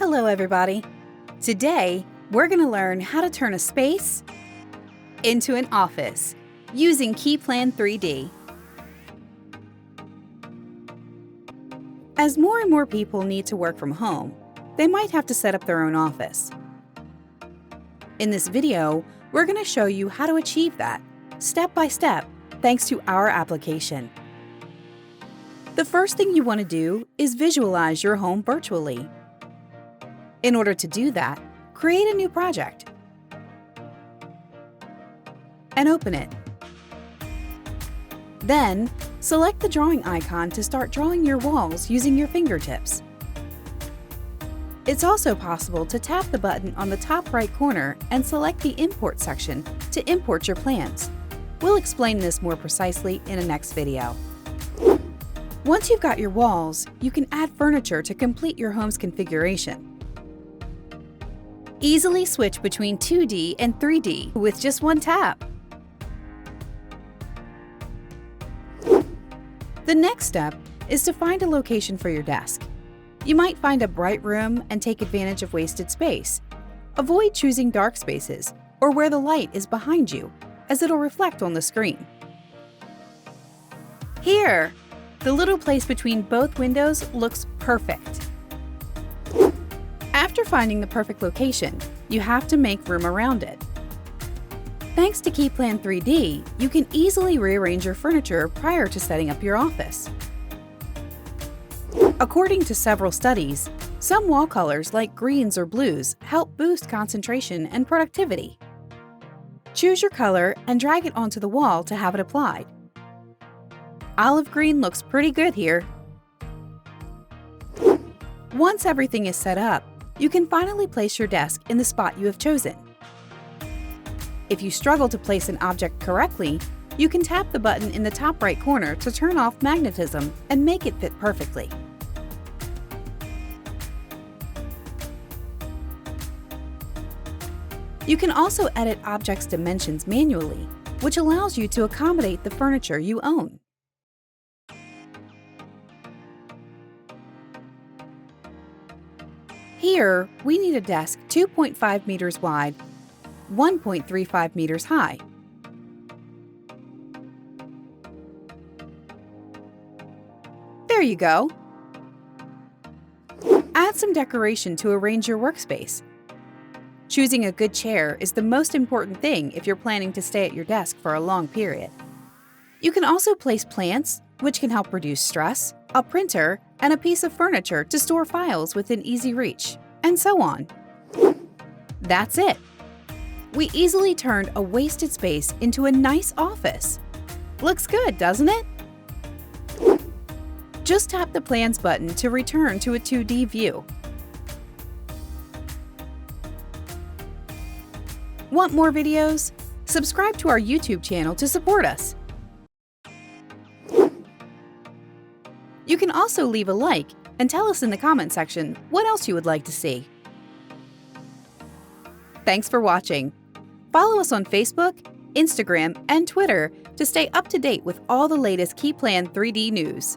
Hello everybody! Today, we're going to learn how to turn a space into an office using Keyplan 3D. As more and more people need to work from home, they might have to set up their own office. In this video, we're going to show you how to achieve that, step by step, thanks to our application. The first thing you want to do is visualize your home virtually. In order to do that, create a new project and open it. Then, select the drawing icon to start drawing your walls using your fingertips. It's also possible to tap the button on the top right corner and select the Import section to import your plans. We'll explain this more precisely in a next video. Once you've got your walls, you can add furniture to complete your home's configuration. Easily switch between 2D and 3D with just one tap. The next step is to find a location for your desk. You might find a bright room and take advantage of wasted space. Avoid choosing dark spaces or where the light is behind you, as it'll reflect on the screen. Here, the little place between both windows looks perfect. After finding the perfect location, you have to make room around it. Thanks to Keyplan 3D, you can easily rearrange your furniture prior to setting up your office. According to several studies, some wall colors like greens or blues help boost concentration and productivity. Choose your color and drag it onto the wall to have it applied. Olive green looks pretty good here. Once everything is set up, you can finally place your desk in the spot you have chosen. If you struggle to place an object correctly, you can tap the button in the top right corner to turn off magnetism and make it fit perfectly. You can also edit objects' dimensions manually, which allows you to accommodate the furniture you own. Here, we need a desk 2.5 meters wide, 1.35 meters high. There you go! Add some decoration to arrange your workspace. Choosing a good chair is the most important thing if you're planning to stay at your desk for a long period. You can also place plants, which can help reduce stress, a printer, and a piece of furniture to store files within easy reach, and so on. That's it! We easily turned a wasted space into a nice office. Looks good, doesn't it? Just tap the Plans button to return to a 2D view. Want more videos? Subscribe to our YouTube channel to support us. You can also leave a like and tell us in the comment section what else you would like to see. Thanks for watching. Follow us on Facebook, Instagram, and Twitter to stay up to date with all the latest Keyplan 3D news.